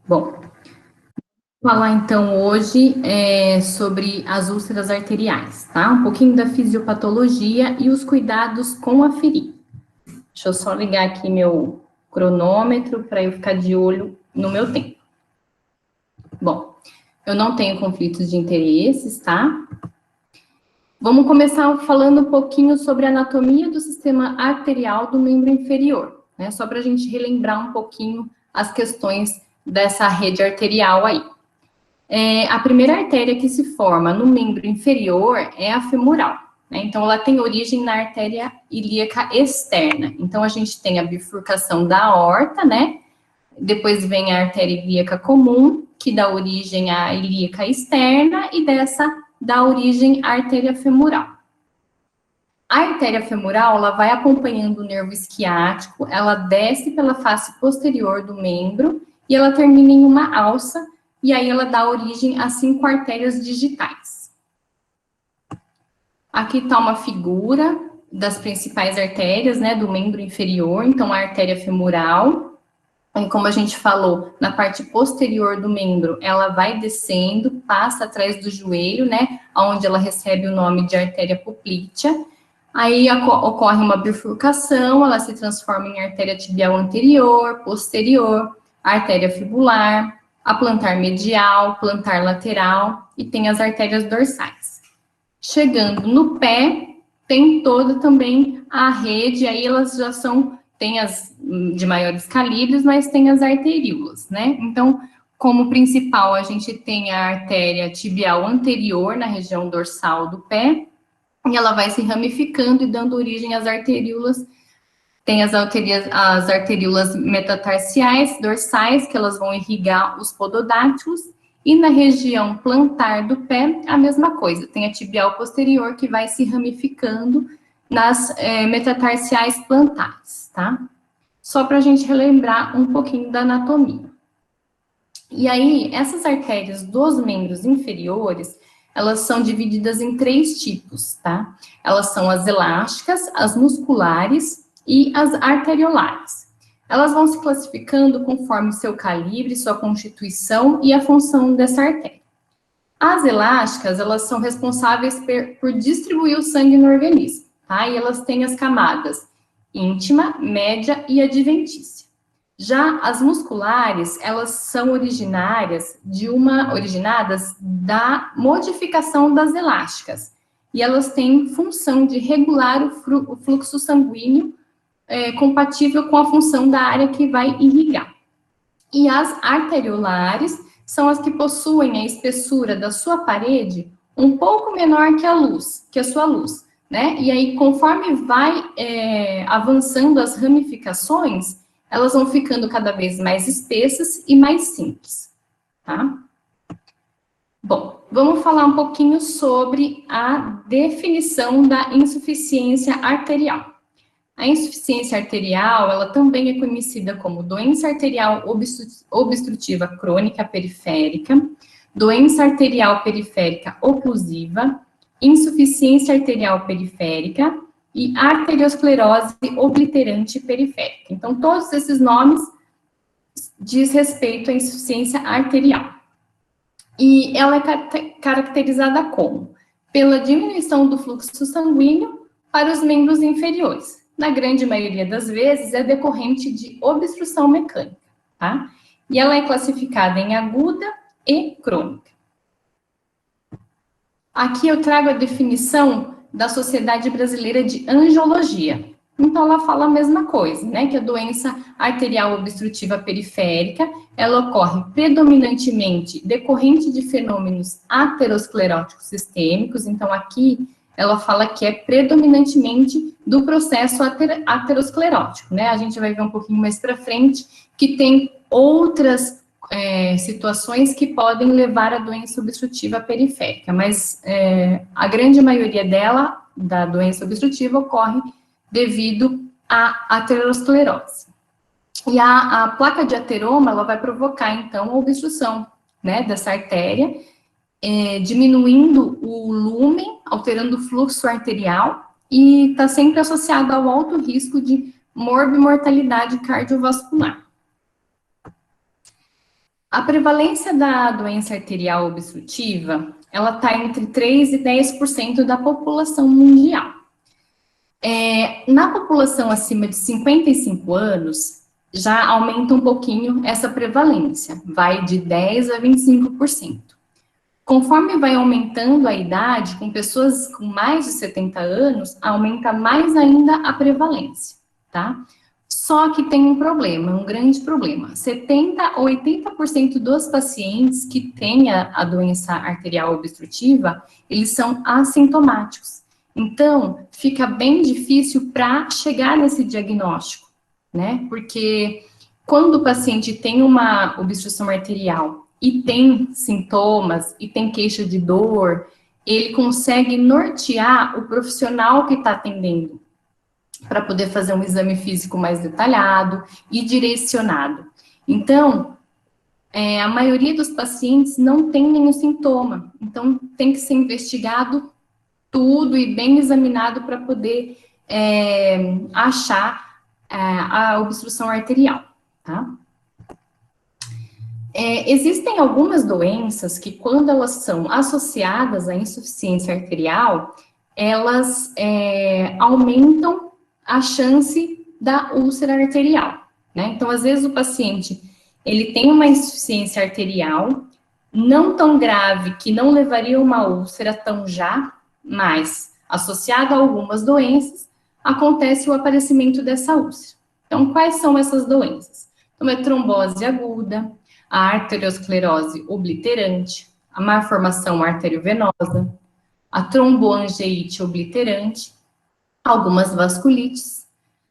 Bom, vou falar então hoje sobre as úlceras arteriais, tá? Um pouquinho da fisiopatologia e os cuidados com a ferida. Deixa eu só ligar aqui meu cronômetro para eu ficar de olho no meu tempo. Bom, eu não tenho conflitos de interesses, tá? Vamos começar falando um pouquinho sobre a anatomia do sistema arterial do membro inferior, né? Só para a gente relembrar um pouquinho as questões dessa rede arterial aí. A primeira artéria que se forma no membro inferior é a femoral, né? Então, ela tem origem na artéria ilíaca externa. Então, a gente tem a bifurcação da aorta, né? Depois vem a artéria ilíaca comum, que dá origem à ilíaca externa, e dessa dá origem à artéria femoral. A artéria femoral, ela vai acompanhando o nervo isquiático, ela desce pela face posterior do membro e ela termina em uma alça, e aí ela dá origem a 5 artérias digitais. Aqui está uma figura das principais artérias, né, do membro inferior. Então, a artéria femoral, como a gente falou, na parte posterior do membro, ela vai descendo, passa atrás do joelho, né, onde ela recebe o nome de artéria poplítea. Aí ocorre uma bifurcação, ela se transforma em artéria tibial anterior, posterior, artéria fibular, a plantar medial, plantar lateral, e tem as artérias dorsais. Chegando no pé, tem toda também a rede, aí elas já são, tem as de maiores calibres, mas tem as arteríolas, né? Então, como principal, a gente tem a artéria tibial anterior, na região dorsal do pé, e ela vai se ramificando e dando origem às arteríolas. Tem as arteríolas metatarsiais, dorsais, que elas vão irrigar os pododáctilos, e na região plantar do pé, a mesma coisa. Tem a tibial posterior, que vai se ramificando nas metatarsiais plantares, tá? Só para a gente relembrar um pouquinho da anatomia. E aí, essas artérias dos membros inferiores, elas são divididas em 3 tipos, tá? Elas são as elásticas, as musculares e as arteriolares. Elas vão se classificando conforme seu calibre, sua constituição e a função dessa artéria. As elásticas, elas são responsáveis por distribuir o sangue no organismo, tá? E elas têm as camadas íntima, média e adventícia. Já as musculares, elas são originadas da modificação das elásticas, e elas têm função de regular o fluxo sanguíneo compatível com a função da área que vai irrigar. E as arteriolares são as que possuem a espessura da sua parede um pouco menor que a sua luz, né? E aí, conforme vai avançando as ramificações, elas vão ficando cada vez mais espessas e mais simples, tá? Bom, vamos falar um pouquinho sobre a definição da insuficiência arterial. A insuficiência arterial, ela também é conhecida como doença arterial obstrutiva crônica periférica, doença arterial periférica oclusiva, insuficiência arterial periférica e arteriosclerose obliterante periférica. Então, todos esses nomes diz respeito à insuficiência arterial. E ela é caracterizada como? Pela diminuição do fluxo sanguíneo para os membros inferiores. Na grande maioria das vezes, é decorrente de obstrução mecânica, tá? E ela é classificada em aguda e crônica. Aqui eu trago a definição da Sociedade Brasileira de Angiologia. Então, ela fala a mesma coisa, né? Que a doença arterial obstrutiva periférica, ela ocorre predominantemente decorrente de fenômenos ateroscleróticos sistêmicos. Então, aqui ela fala que é predominantemente do processo aterosclerótico, né? A gente vai ver um pouquinho mais para frente que tem outras situações que podem levar à doença obstrutiva periférica, mas a grande maioria dela, da doença obstrutiva, ocorre devido à aterosclerose. E a placa de ateroma, ela vai provocar, então, a obstrução, né, dessa artéria, diminuindo o lumen, alterando o fluxo arterial, e está sempre associado ao alto risco de morbimortalidade cardiovascular. A prevalência da doença arterial obstrutiva, ela está entre 3 e 10% da população mundial. Na população acima de 55 anos, já aumenta um pouquinho essa prevalência, vai de 10 a 25%. Conforme vai aumentando a idade, com pessoas com mais de 70 anos, aumenta mais ainda a prevalência, tá? Só que tem um problema, um grande problema. 70 a 80% dos pacientes que têm a doença arterial obstrutiva, eles são assintomáticos. Então, fica bem difícil para chegar nesse diagnóstico, né? Porque quando o paciente tem uma obstrução arterial e tem sintomas, e tem queixa de dor, ele consegue nortear o profissional que está atendendo para poder fazer um exame físico mais detalhado e direcionado. Então, a maioria dos pacientes não tem nenhum sintoma, então tem que ser investigado tudo e bem examinado para poder achar a obstrução arterial, tá? Existem algumas doenças que, quando elas são associadas à insuficiência arterial, elas aumentam a chance da úlcera arterial, né? Então, às vezes, o paciente, ele tem uma insuficiência arterial, não tão grave, que não levaria a uma úlcera tão já, mas associada a algumas doenças, acontece o aparecimento dessa úlcera. Então, quais são essas doenças? Então, é trombose aguda, a arteriosclerose obliterante, a malformação arteriovenosa, a tromboangeite obliterante, algumas vasculites,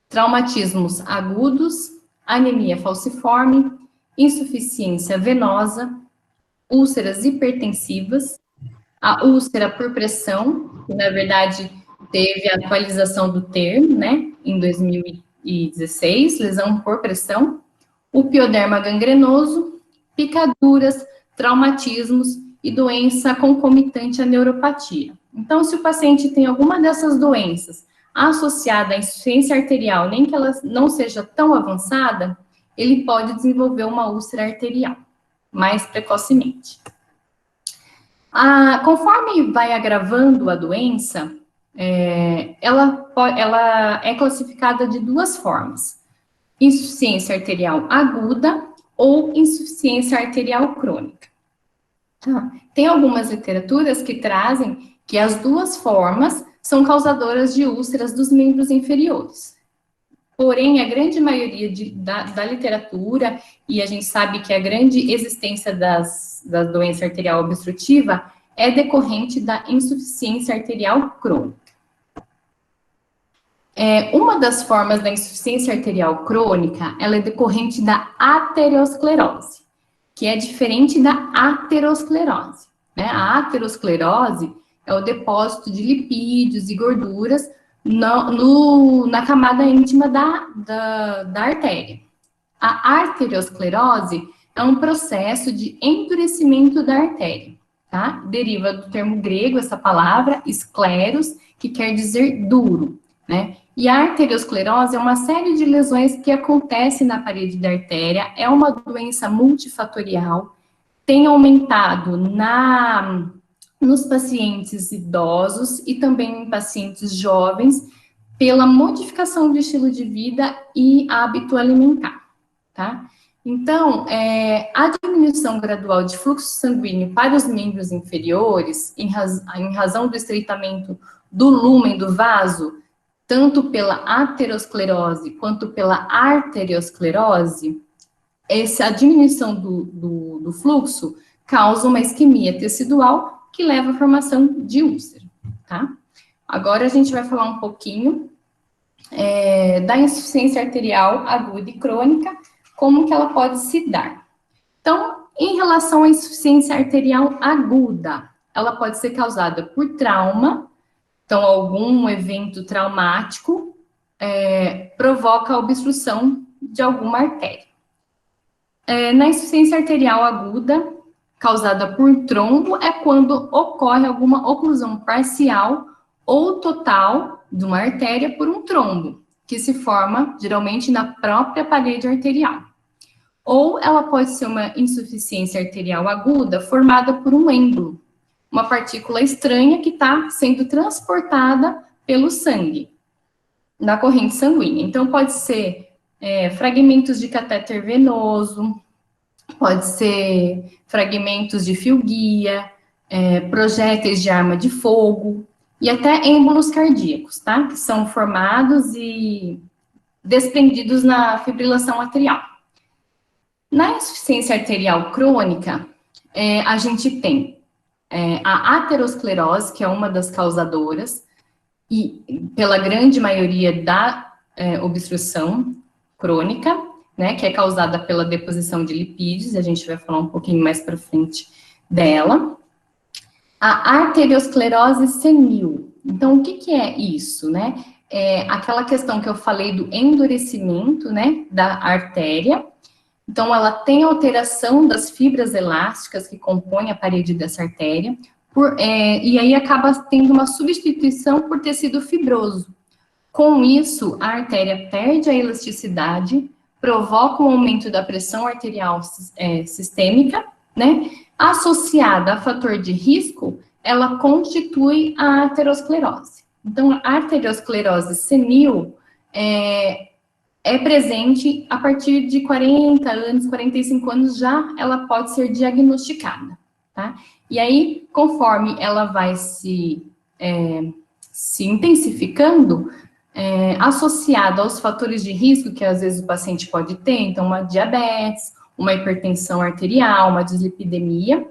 traumatismos agudos, anemia falciforme, insuficiência venosa, úlceras hipertensivas, a úlcera por pressão, que na verdade teve a atualização do termo, né, em 2016, lesão por pressão, o pioderma gangrenoso, picaduras, traumatismos e doença concomitante à neuropatia. Então, se o paciente tem alguma dessas doenças associada à insuficiência arterial, nem que ela não seja tão avançada, ele pode desenvolver uma úlcera arterial mais precocemente. Conforme vai agravando a doença, ela é classificada de duas formas: insuficiência arterial aguda ou insuficiência arterial crônica. Tem algumas literaturas que trazem que as duas formas são causadoras de úlceras dos membros inferiores. Porém, a grande maioria da literatura, e a gente sabe que a grande existência da doença arterial obstrutiva é decorrente da insuficiência arterial crônica. Uma das formas da insuficiência arterial crônica, ela é decorrente da aterosclerose, que é diferente da aterosclerose, né? A aterosclerose é o depósito de lipídios e gorduras na camada íntima da artéria. A arteriosclerose é um processo de endurecimento da artéria, tá? Deriva do termo grego, essa palavra, escleros, que quer dizer duro, né? E a arteriosclerose é uma série de lesões que acontecem na parede da artéria, é uma doença multifatorial, tem aumentado nos pacientes idosos e também em pacientes jovens pela modificação do estilo de vida e hábito alimentar, tá? Então, a diminuição gradual de fluxo sanguíneo para os membros inferiores, em razão do estreitamento do lúmen do vaso, tanto pela aterosclerose quanto pela arteriosclerose, a diminuição do fluxo causa uma isquemia tecidual que leva à formação de úlcera, tá? Agora a gente vai falar um pouquinho da insuficiência arterial aguda e crônica, como que ela pode se dar. Então, em relação à insuficiência arterial aguda, ela pode ser causada por trauma. Então, algum evento traumático provoca a obstrução de alguma artéria. Na insuficiência arterial aguda, causada por trombo, é quando ocorre alguma oclusão parcial ou total de uma artéria por um trombo, que se forma geralmente na própria parede arterial. Ou ela pode ser uma insuficiência arterial aguda formada por um êmbolo, uma partícula estranha que está sendo transportada pelo sangue, na corrente sanguínea. Então, pode ser fragmentos de catéter venoso, pode ser fragmentos de fio-guia, projéteis de arma de fogo, e até êmbolos cardíacos, tá? Que são formados e desprendidos na fibrilação atrial. Na insuficiência arterial crônica, a gente tem a aterosclerose, que é uma das causadoras, e pela grande maioria da obstrução crônica, né, que é causada pela deposição de lipídios, a gente vai falar um pouquinho mais para frente dela. A arteriosclerose senil. Então, o que é isso, né? É aquela questão que eu falei do endurecimento, né, da artéria. Então, ela tem alteração das fibras elásticas que compõem a parede dessa artéria, e aí acaba tendo uma substituição por tecido fibroso. Com isso, a artéria perde a elasticidade, provoca um aumento da pressão arterial sistêmica, né? Associada a fator de risco, ela constitui a aterosclerose. Então, a arteriosclerose senil é presente a partir de 40 anos, 45 anos já ela pode ser diagnosticada, tá? E aí, conforme ela vai se intensificando, associado aos fatores de risco que às vezes o paciente pode ter, então uma diabetes, uma hipertensão arterial, uma dislipidemia,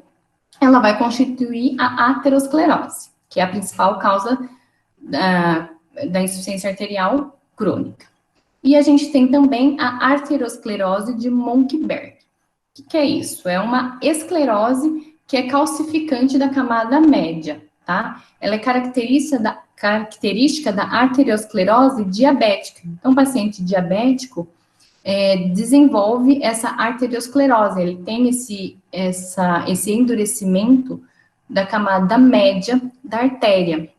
ela vai constituir a aterosclerose, que é a principal causa da insuficiência arterial crônica. E a gente tem também a arteriosclerose de Monckeberg. O que é isso? É uma esclerose que é calcificante da camada média, tá? Ela é característica da arteriosclerose diabética. Então, o paciente diabético desenvolve essa arteriosclerose, ele tem esse endurecimento da camada média da artéria,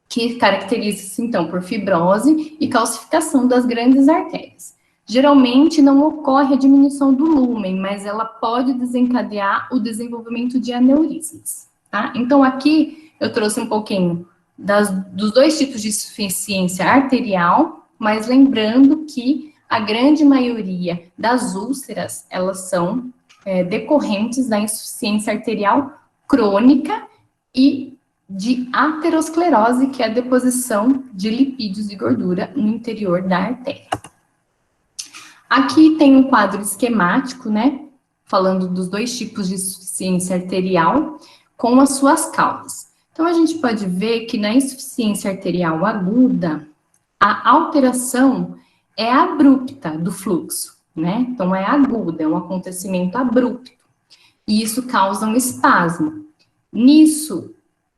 que caracteriza-se, então, por fibrose e calcificação das grandes artérias. Geralmente, não ocorre a diminuição do lúmen, mas ela pode desencadear o desenvolvimento de aneurismas, tá? Então, aqui, eu trouxe um pouquinho dos dois tipos de insuficiência arterial, mas lembrando que a grande maioria das úlceras, elas são decorrentes da insuficiência arterial crônica e de aterosclerose, que é a deposição de lipídios e gordura no interior da artéria. Aqui tem um quadro esquemático, né, falando dos dois tipos de insuficiência arterial com as suas causas. Então, a gente pode ver que na insuficiência arterial aguda, a alteração é abrupta do fluxo, né? Então, é aguda, é um acontecimento abrupto. E isso causa um espasmo. Nisso,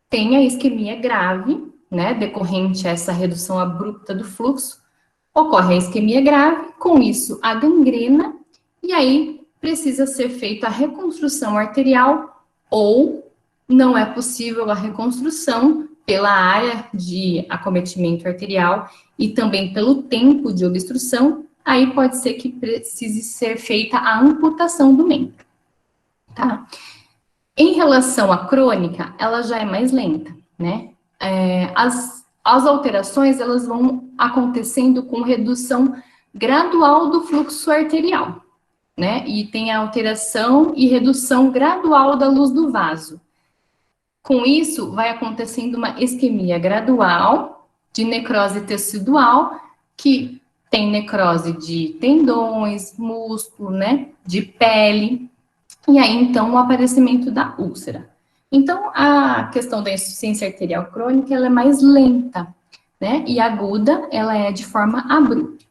tem a isquemia grave, né? Decorrente a essa redução abrupta do fluxo, ocorre a isquemia grave, com isso a gangrena, e aí precisa ser feita a reconstrução arterial, ou não é possível a reconstrução pela área de acometimento arterial e também pelo tempo de obstrução, aí pode ser que precise ser feita a amputação do membro, tá? Em relação à crônica, ela já é mais lenta, né? As alterações, elas vão acontecendo com redução gradual do fluxo arterial, né? E tem a alteração e redução gradual da luz do vaso. Com isso, vai acontecendo uma isquemia gradual de necrose tecidual, que tem necrose de tendões, músculo, né? De pele, e aí, então, o aparecimento da úlcera. Então, a questão da insuficiência arterial crônica, ela é mais lenta, né? E aguda, ela é de forma abrupta.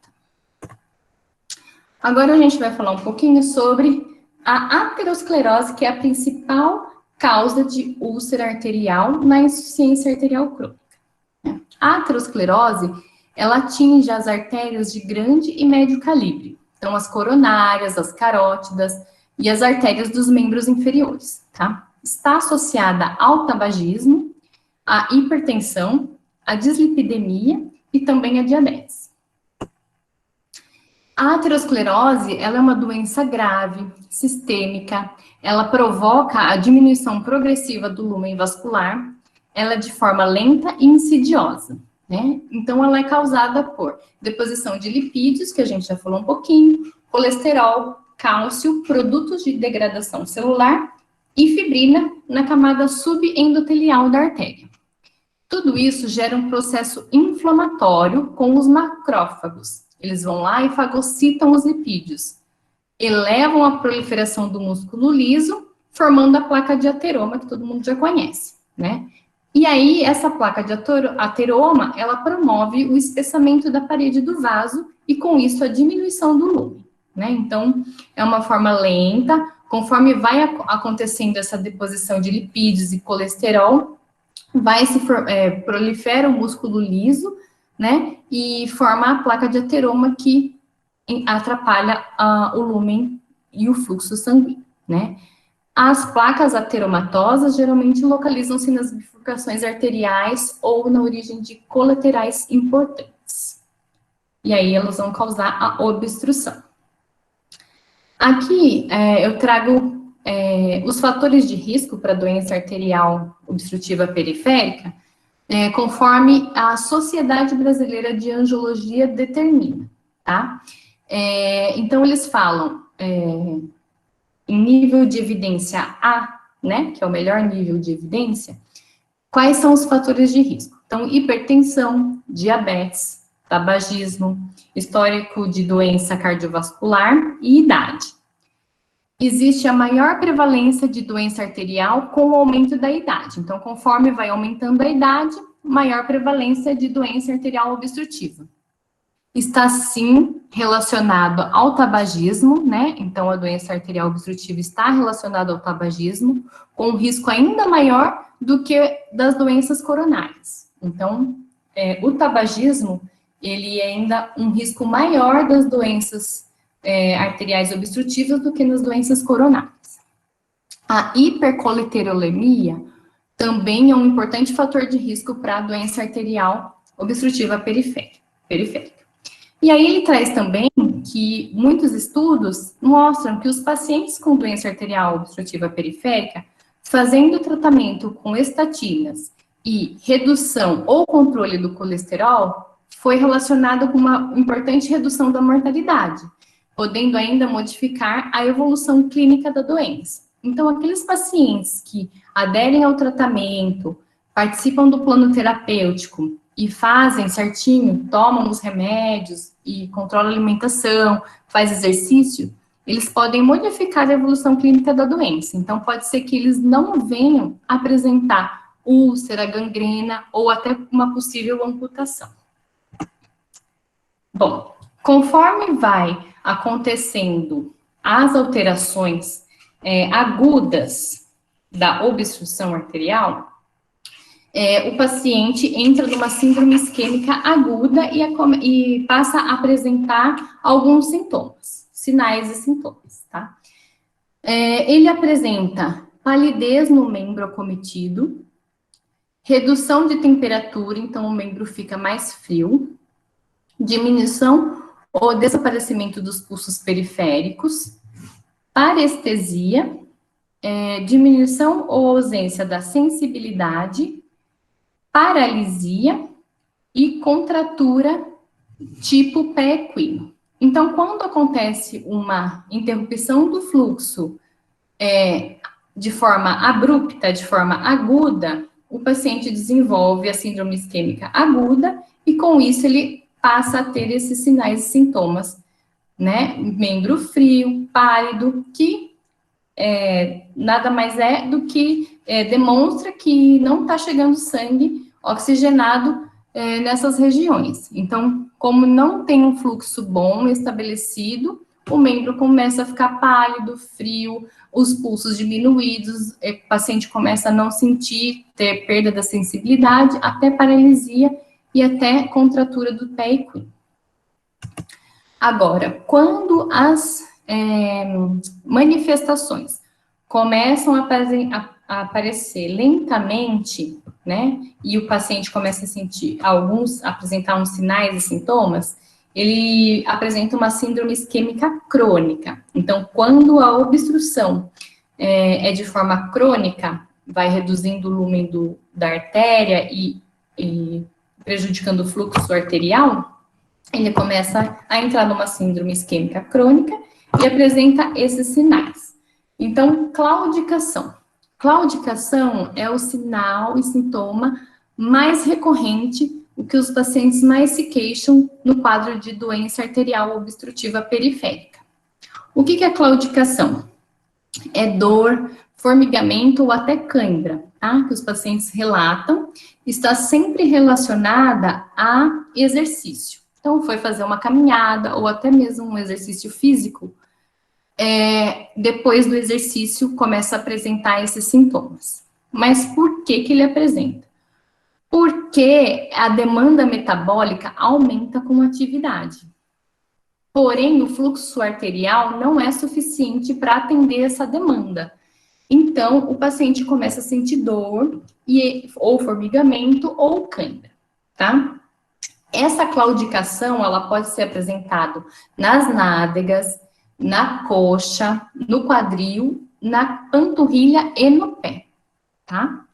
Agora, a gente vai falar um pouquinho sobre a aterosclerose, que é a principal causa de úlcera arterial na insuficiência arterial crônica. A aterosclerose, ela atinge as artérias de grande e médio calibre. Então, as coronárias, as carótidas e as artérias dos membros inferiores, tá? Está associada ao tabagismo, à hipertensão, à dislipidemia e também à diabetes. A aterosclerose, ela é uma doença grave, sistêmica, ela provoca a diminuição progressiva do lumen vascular, ela é de forma lenta e insidiosa, né? Então, ela é causada por deposição de lipídios, que a gente já falou um pouquinho, colesterol, cálcio, produtos de degradação celular e fibrina na camada subendotelial da artéria. Tudo isso gera um processo inflamatório com os macrófagos. Eles vão lá e fagocitam os lipídios, elevam a proliferação do músculo liso, formando a placa de ateroma, que todo mundo já conhece, né? E aí, essa placa de ateroma, ela promove o espessamento da parede do vaso e, com isso, a diminuição do lumen, né? Então, é uma forma lenta, conforme vai acontecendo essa deposição de lipídios e colesterol, prolifera o músculo liso, né, e forma a placa de ateroma que atrapalha o lumen e o fluxo sanguíneo, né. As placas ateromatosas geralmente localizam-se nas bifurcações arteriais ou na origem de colaterais importantes. E aí elas vão causar a obstrução. Aqui eu trago os fatores de risco para doença arterial obstrutiva periférica, conforme a Sociedade Brasileira de Angiologia determina, tá? Então, eles falam em nível de evidência A, né, que é o melhor nível de evidência, quais são os fatores de risco? Então, hipertensão, diabetes, tabagismo, histórico de doença cardiovascular e idade. Existe a maior prevalência de doença arterial com o aumento da idade. Então, conforme vai aumentando a idade, maior prevalência de doença arterial obstrutiva. Está, sim, relacionado ao tabagismo, né? Então, a doença arterial obstrutiva está relacionada ao tabagismo, com um risco ainda maior do que das doenças coronárias. Então, o tabagismo, ele é ainda um risco maior das doenças arteriais obstrutivas do que nas doenças coronárias. A hipercolesterolemia também é um importante fator de risco para a doença arterial obstrutiva periférica. E aí ele traz também que muitos estudos mostram que os pacientes com doença arterial obstrutiva periférica, fazendo tratamento com estatinas e redução ou controle do colesterol, foi relacionado com uma importante redução da mortalidade, podendo ainda modificar a evolução clínica da doença. Então, aqueles pacientes que aderem ao tratamento, participam do plano terapêutico e fazem certinho, tomam os remédios e controlam a alimentação, faz exercício, eles podem modificar a evolução clínica da doença. Então, pode ser que eles não venham apresentar úlcera, gangrena ou até uma possível amputação. Bom, conforme vai acontecendo as alterações agudas da obstrução arterial, o paciente entra numa síndrome isquêmica aguda e passa a apresentar alguns sintomas, sinais e sintomas, tá? Ele apresenta palidez no membro acometido, redução de temperatura, então o membro fica mais frio, diminuição ou desaparecimento dos pulsos periféricos, parestesia, diminuição ou ausência da sensibilidade, paralisia e contratura tipo pé equino. Então, quando acontece uma interrupção do fluxo de forma abrupta, de forma aguda, o paciente desenvolve a síndrome isquêmica aguda e, com isso, ele passa a ter esses sinais e sintomas, né? Membro frio, pálido, que nada mais é do que demonstra que não está chegando sangue oxigenado nessas regiões. Então, como não tem um fluxo bom estabelecido, o membro começa a ficar pálido, frio, os pulsos diminuídos, o paciente começa a não sentir, ter perda da sensibilidade, até paralisia e até contratura do pé equino. Agora, quando as manifestações começam a aparecer lentamente, né, e o paciente começa a sentir apresentar uns sinais e sintomas, ele apresenta uma síndrome isquêmica crônica. Então, quando a obstrução é de forma crônica, vai reduzindo o lumen da artéria e prejudicando o fluxo arterial, ele começa a entrar numa síndrome isquêmica crônica e apresenta esses sinais. Então, claudicação. Claudicação é o sinal e sintoma mais recorrente, o que os pacientes mais se queixam no quadro de doença arterial obstrutiva periférica. O que é claudicação? É dor, formigamento ou até cãibra, tá? Que os pacientes relatam, está sempre relacionada a exercício. Então, foi fazer uma caminhada ou até mesmo um exercício físico, depois do exercício começa a apresentar esses sintomas. Mas por que ele apresenta? Porque a demanda metabólica aumenta com a atividade. Porém, o fluxo arterial não é suficiente para atender essa demanda. Então, o paciente começa a sentir dor, ou formigamento, ou cãibra, tá? Essa claudicação, ela pode ser apresentada nas nádegas, na coxa, no quadril, na panturrilha e no pé, tá?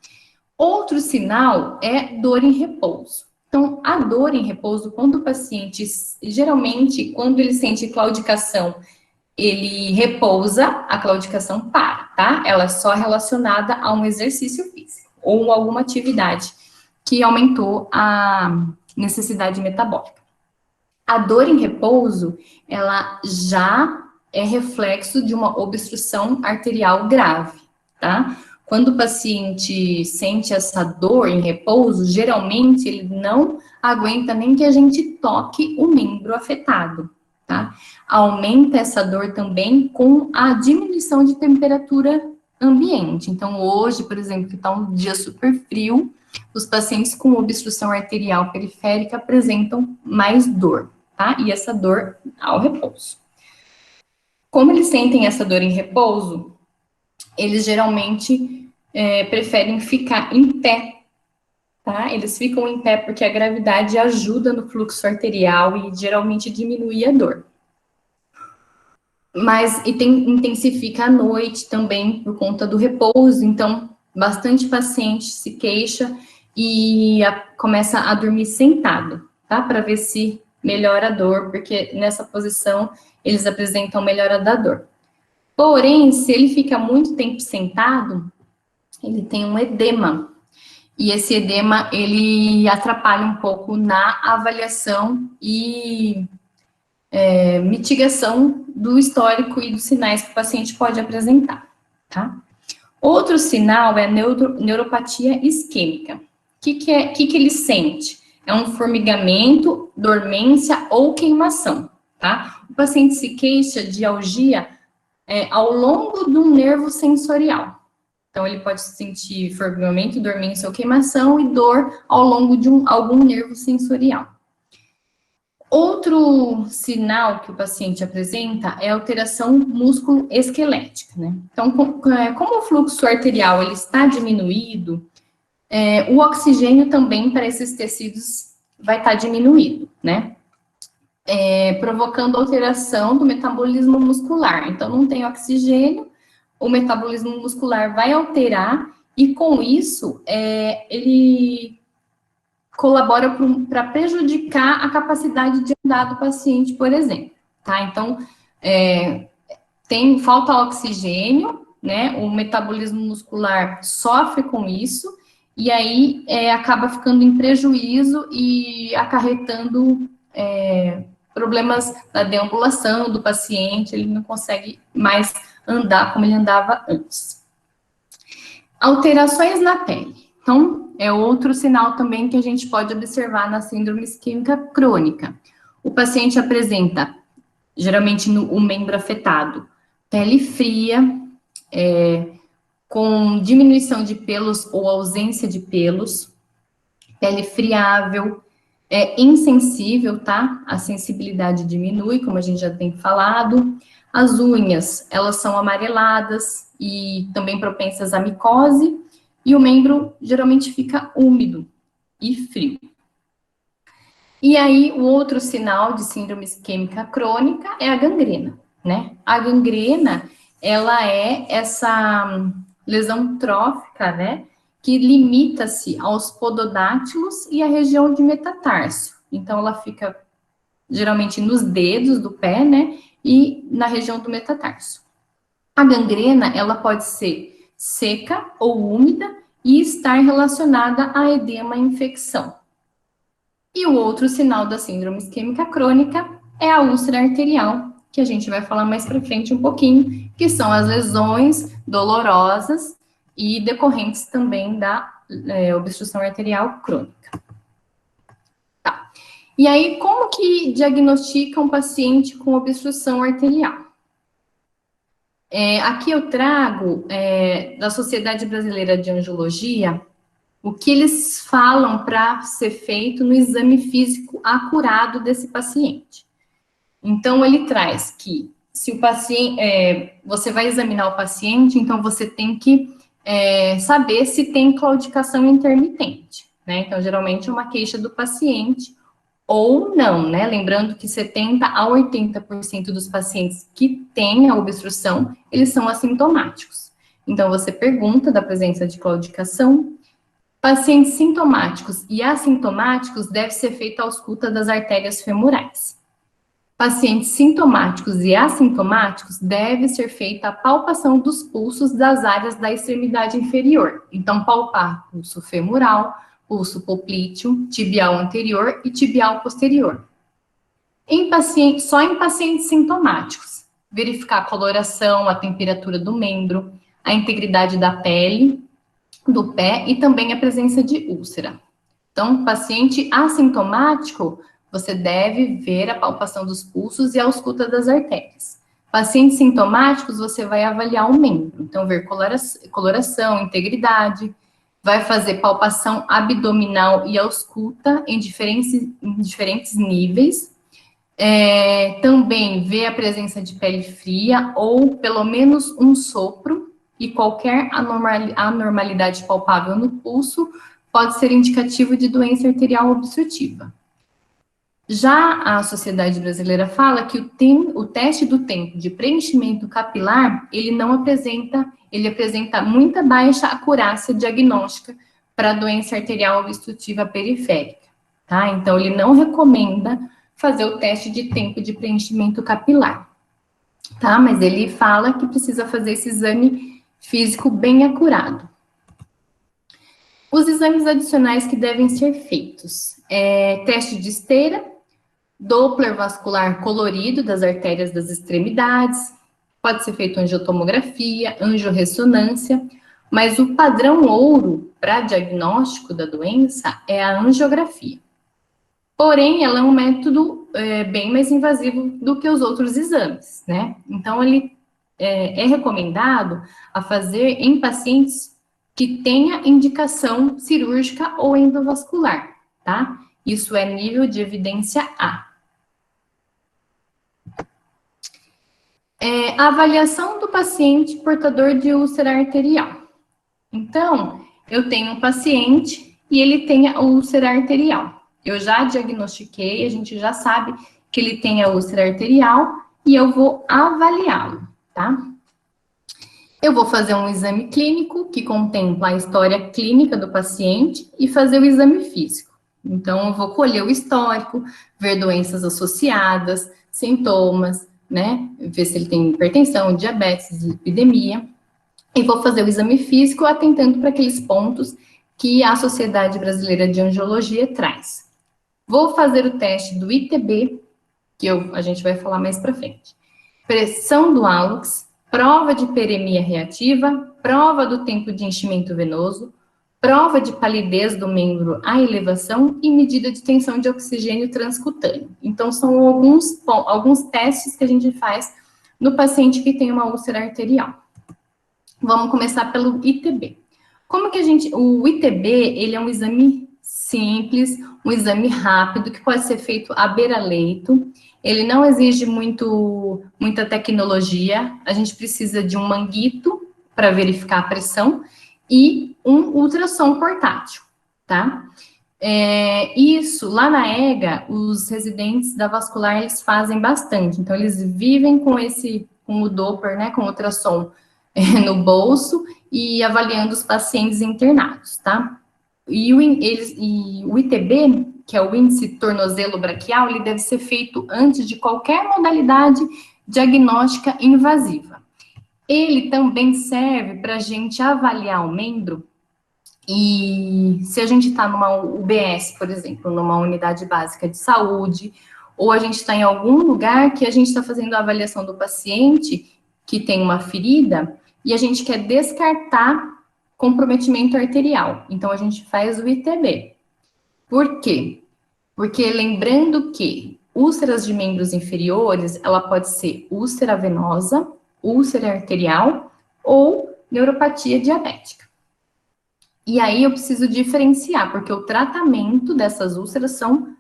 Outro sinal é dor em repouso. Então, a dor em repouso, quando o paciente, geralmente, quando ele sente claudicação, ele repousa, a claudicação para, tá? Ela é só relacionada a um exercício físico ou alguma atividade que aumentou a necessidade metabólica. A dor em repouso, ela já é reflexo de uma obstrução arterial grave, tá? Quando o paciente sente essa dor em repouso, geralmente ele não aguenta nem que a gente toque o membro afetado, tá? Aumenta essa dor também com a diminuição de temperatura ambiente. Então, hoje, por exemplo, que está um dia super frio, os pacientes com obstrução arterial periférica apresentam mais dor, tá? E essa dor ao repouso. Como eles sentem essa dor em repouso, eles geralmente preferem ficar em pé, tá? Eles ficam em pé porque a gravidade ajuda no fluxo arterial e geralmente diminui a dor. Mas intensifica à noite também por conta do repouso, então bastante paciente se queixa e começa a dormir sentado, tá? Para ver se melhora a dor, porque nessa posição eles apresentam melhora da dor. Porém, se ele fica muito tempo sentado, ele tem um edema. E esse edema, ele atrapalha um pouco na avaliação e mitigação do histórico e dos sinais que o paciente pode apresentar, tá? Outro sinal é a neuropatia isquêmica. O que ele sente? É um formigamento, dormência ou queimação, tá? O paciente se queixa de algia ao longo de um nervo sensorial. Então, ele pode sentir formigamento, dormência ou queimação e dor ao longo de algum nervo sensorial. Outro sinal que o paciente apresenta é alteração músculo-esquelética, né? Então, como o fluxo arterial ele está diminuído, o oxigênio também para esses tecidos vai estar diminuído, né? Provocando alteração do metabolismo muscular. Então, não tem oxigênio, o metabolismo muscular vai alterar e, com isso, ele colabora para prejudicar a capacidade de andar do paciente, por exemplo, tá? Então, falta oxigênio, né? O metabolismo muscular sofre com isso, e aí acaba ficando em prejuízo e acarretando problemas na deambulação do paciente, ele não consegue mais andar como ele andava antes. Alterações na pele. Então, é outro sinal também que a gente pode observar na síndrome isquêmica crônica. O paciente apresenta, geralmente o membro afetado, pele fria, com diminuição de pelos ou ausência de pelos, pele friável, insensível, tá? A sensibilidade diminui, como a gente já tem falado. As unhas, elas são amareladas e também propensas à micose, e o membro geralmente fica úmido e frio. E aí, o outro sinal de síndrome isquêmica crônica é a gangrena, né? A gangrena, ela é essa lesão trófica, né? Que limita-se aos pododáctilos e à região de metatarso. Então, ela fica geralmente nos dedos do pé, né? E na região do metatarso. A gangrena, ela pode ser seca ou úmida e estar relacionada a edema e infecção. E o outro sinal da síndrome isquêmica crônica é a úlcera arterial, que a gente vai falar mais para frente um pouquinho, que são as lesões dolorosas e decorrentes também da obstrução arterial crônica. Tá. E aí, como que diagnostica um paciente com obstrução arterial? Aqui eu trago da Sociedade Brasileira de Angiologia o que eles falam para ser feito no exame físico acurado desse paciente. Então, ele traz que se o paciente, você vai examinar o paciente, então você tem que saber se tem claudicação intermitente, né? Então, geralmente é uma queixa do paciente ou não, né? Lembrando que 70 a 80% dos pacientes que têm a obstrução, eles são assintomáticos. Então, você pergunta da presença de claudicação. Pacientes sintomáticos e assintomáticos deve ser feita a ausculta das artérias femorais. Pacientes sintomáticos e assintomáticos deve ser feita a palpação dos pulsos das áreas da extremidade inferior. Então, palpar pulso femoral, pulso poplíteo, tibial anterior e tibial posterior. Só em pacientes sintomáticos, verificar a coloração, a temperatura do membro, a integridade da pele, do pé e também a presença de úlcera. Então, paciente assintomático, você deve ver a palpação dos pulsos e a ausculta das artérias. Pacientes sintomáticos, você vai avaliar o membro. Então, ver coloração, integridade, vai fazer palpação abdominal e ausculta em diferentes níveis. Também ver a presença de pele fria ou pelo menos um sopro e qualquer anormalidade palpável no pulso pode ser indicativo de doença arterial obstrutiva. Já a Sociedade Brasileira fala que o teste do tempo de preenchimento capilar, ele apresenta muita baixa acurácia diagnóstica para doença arterial obstrutiva periférica, tá? Então, ele não recomenda fazer o teste de tempo de preenchimento capilar, tá? Mas ele fala que precisa fazer esse exame físico bem acurado. Os exames adicionais que devem ser feitos: teste de esteira, Doppler vascular colorido das artérias das extremidades, pode ser feito angiotomografia, angiorressonância, mas o padrão ouro para diagnóstico da doença é a angiografia. Porém, ela é um método bem mais invasivo do que os outros exames, né? Então, ele é recomendado a fazer em pacientes que tenha indicação cirúrgica ou endovascular, tá? Isso é nível de evidência A. A avaliação do paciente portador de úlcera arterial. Então, eu tenho um paciente e ele tem a úlcera arterial. Eu já diagnostiquei, a gente já sabe que ele tem a úlcera arterial e eu vou avaliá-lo, tá? Eu vou fazer um exame clínico que contempla a história clínica do paciente e fazer o exame físico. Então, eu vou colher o histórico, ver doenças associadas, sintomas, né? Ver se ele tem hipertensão, diabetes, lipidemia. E vou fazer o exame físico atentando para aqueles pontos que a Sociedade Brasileira de Angiologia traz. Vou fazer o teste do ITB, que a gente vai falar mais para frente. Pressão do hálux, prova de peremia reativa, prova do tempo de enchimento venoso, prova de palidez do membro à elevação e medida de tensão de oxigênio transcutâneo. Então, são alguns testes que a gente faz no paciente que tem uma úlcera arterial. Vamos começar pelo ITB. O ITB, ele é um exame simples, um exame rápido, que pode ser feito à beira-leito. Ele não exige muita tecnologia. A gente precisa de um manguito para verificar a pressão e um ultrassom portátil, tá? Isso, lá na EGA, os residentes da vascular, eles fazem bastante. Então, eles vivem com o Doppler, né, com o ultrassom no bolso e avaliando os pacientes internados, tá? E o ITB, que é o índice tornozelo braquial, ele deve ser feito antes de qualquer modalidade diagnóstica invasiva. Ele também serve para a gente avaliar o membro. E se a gente está numa UBS, por exemplo, numa unidade básica de saúde, ou a gente está em algum lugar que a gente está fazendo a avaliação do paciente que tem uma ferida e a gente quer descartar comprometimento arterial. Então, a gente faz o ITB. Por quê? Porque lembrando que úlceras de membros inferiores, ela pode ser úlcera venosa, úlcera arterial ou neuropatia diabética. E aí eu preciso diferenciar, porque o tratamento dessas úlceras são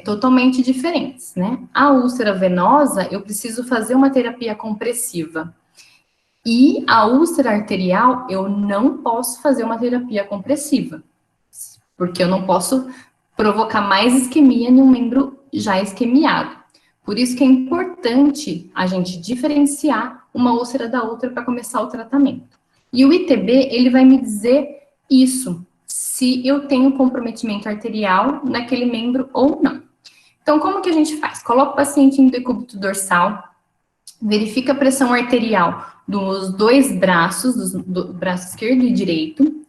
totalmente diferentes, né? A úlcera venosa, eu preciso fazer uma terapia compressiva. E a úlcera arterial, eu não posso fazer uma terapia compressiva, porque eu não posso provocar mais isquemia em um membro já isquemiado. Por isso que é importante a gente diferenciar uma úlcera da outra para começar o tratamento. E o ITB, ele vai me dizer isso, se eu tenho comprometimento arterial naquele membro ou não. Então, como que a gente faz? Coloca o paciente em decúbito dorsal, verifica a pressão arterial dos dois braços, do braço esquerdo e direito.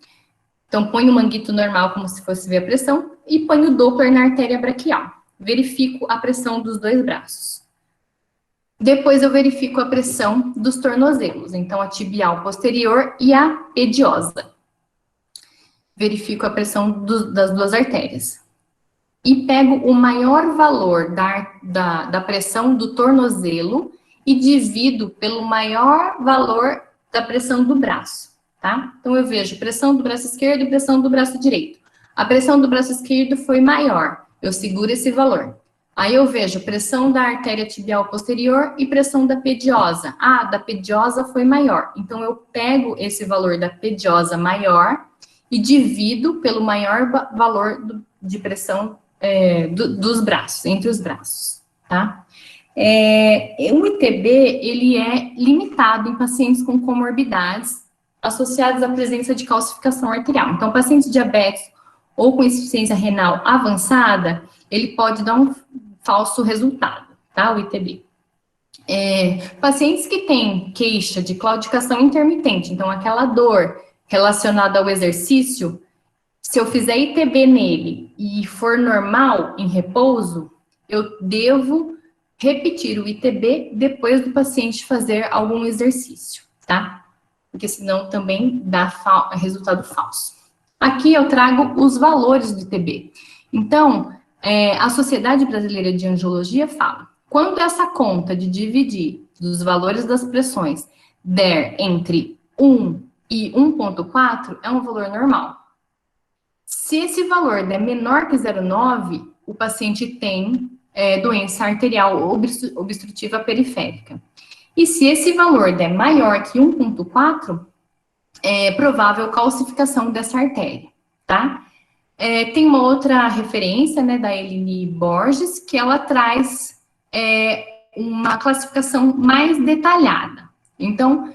Então, põe o manguito normal, como se fosse ver a pressão, e põe o Doppler na artéria braquial. Verifico a pressão dos dois braços. Depois eu verifico a pressão dos tornozelos, então a tibial posterior e a pediosa. Verifico a pressão das duas artérias. E pego o maior valor da pressão do tornozelo e divido pelo maior valor da pressão do braço, tá? Então, eu vejo pressão do braço esquerdo e pressão do braço direito. A pressão do braço esquerdo foi maior, eu seguro esse valor. Aí eu vejo pressão da artéria tibial posterior e pressão da pediosa. Ah, da pediosa foi maior. Então, eu pego esse valor da pediosa maior e divido pelo maior valor de pressão dos braços, entre os braços, tá? O ITB, ele é limitado em pacientes com comorbidades associadas à presença de calcificação arterial. Então, paciente diabético ou com insuficiência renal avançada, ele pode dar um falso resultado, tá? O ITB. Pacientes que têm queixa de claudicação intermitente, então aquela dor relacionada ao exercício, se eu fizer ITB nele e for normal em repouso, eu devo repetir o ITB depois do paciente fazer algum exercício, tá? Porque senão também dá resultado falso. Aqui eu trago os valores do ITB. Então, a Sociedade Brasileira de Angiologia fala, quando essa conta de dividir dos valores das pressões der entre 1 e 1,4, é um valor normal. Se esse valor der menor que 0,9, o paciente tem doença arterial obstrutiva periférica. E se esse valor der maior que 1,4, é provável calcificação dessa artéria, tá? Tem uma outra referência, né, da Eline Borges, que ela traz uma classificação mais detalhada. Então,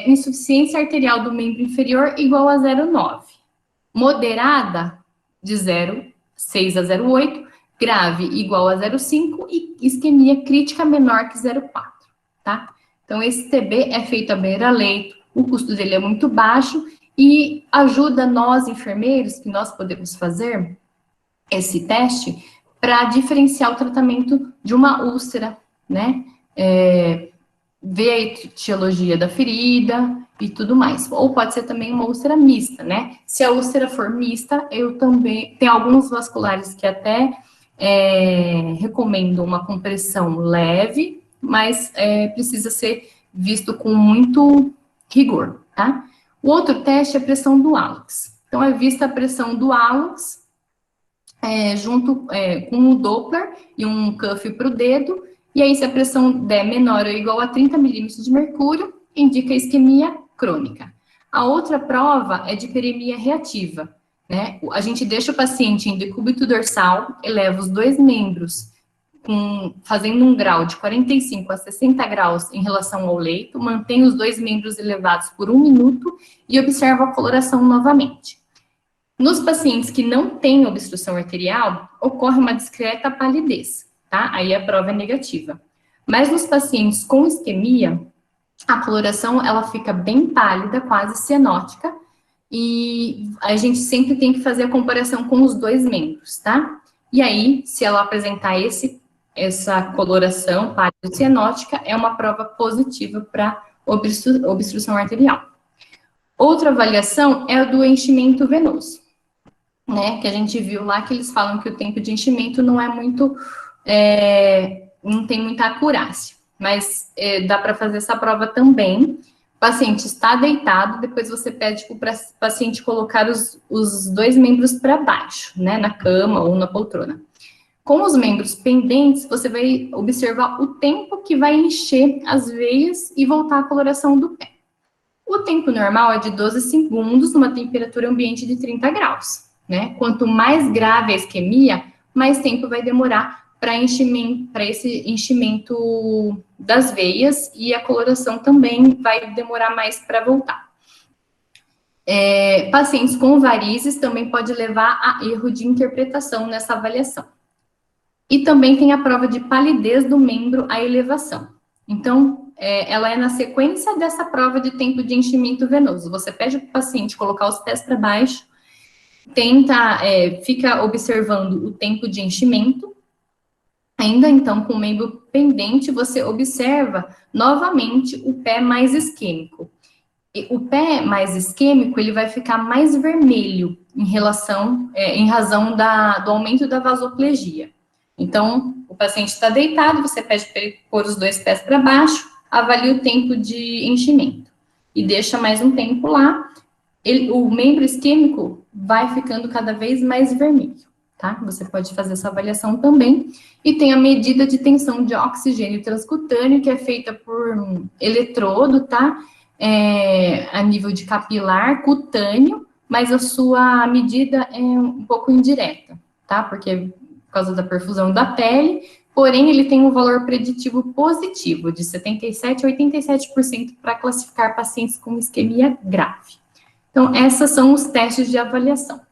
insuficiência arterial do membro inferior igual a 0,9. Moderada, de 0,6 a 0,8. Grave, igual a 0,5. E isquemia crítica menor que 0,4, tá? Então, esse TB é feito à beira-leito, o custo dele é muito baixo e ajuda nós, enfermeiros, que nós podemos fazer esse teste para diferenciar o tratamento de uma úlcera, né? Ver a etiologia da ferida e tudo mais. Ou pode ser também uma úlcera mista, né? Se a úlcera for mista, eu também... Tem alguns vasculares que até recomendam uma compressão leve, mas precisa ser visto com muito rigor, tá? O outro teste é a pressão do hálux. Então, é vista a pressão do hálux junto com o Doppler e um cuff para o dedo, e aí se a pressão der menor ou igual a 30 milímetros de mercúrio, indica isquemia crônica. A outra prova é de hiperemia reativa. né? A gente deixa o paciente em decúbito dorsal, eleva os dois membros fazendo um grau de 45 a 60 graus em relação ao leito, mantém os dois membros elevados por 1 minuto e observa a coloração novamente. Nos pacientes que não têm obstrução arterial, ocorre uma discreta palidez, tá? Aí a prova é negativa. Mas nos pacientes com isquemia, a coloração ela fica bem pálida, quase cianótica, e a gente sempre tem que fazer a comparação com os dois membros, tá? E aí, se ela apresentar essa coloração pálida-cianótica, é uma prova positiva para obstrução arterial. Outra avaliação é a do enchimento venoso, né? Que a gente viu lá que eles falam que o tempo de enchimento não é muito, não tem muita acurácia, mas dá para fazer essa prova também. O paciente está deitado, depois você pede para o paciente colocar os dois membros para baixo, né? Na cama ou na poltrona. Com os membros pendentes, você vai observar o tempo que vai encher as veias e voltar à coloração do pé. O tempo normal é de 12 segundos, numa temperatura ambiente de 30 graus, né? Quanto mais grave a isquemia, mais tempo vai demorar para esse enchimento das veias e a coloração também vai demorar mais para voltar. Pacientes com varizes também pode levar a erro de interpretação nessa avaliação. E também tem a prova de palidez do membro à elevação. Então, ela é na sequência dessa prova de tempo de enchimento venoso. Você pede para o paciente colocar os pés para baixo, fica observando o tempo de enchimento. Ainda então, com o membro pendente, você observa novamente o pé mais isquêmico. E o pé mais isquêmico, ele vai ficar mais vermelho em razão do aumento da vasoplegia. Então, o paciente está deitado, você pede para ele pôr os dois pés para baixo, avalia o tempo de enchimento e deixa mais um tempo lá. O membro isquêmico vai ficando cada vez mais vermelho, tá? Você pode fazer essa avaliação também. E tem a medida de tensão de oxigênio transcutâneo, que é feita por eletrodo, tá? A nível de capilar, cutâneo, mas a sua medida é um pouco indireta, tá? Porque por causa da perfusão da pele, porém ele tem um valor preditivo positivo, de 77% a 87% para classificar pacientes com isquemia grave. Então, esses são os testes de avaliação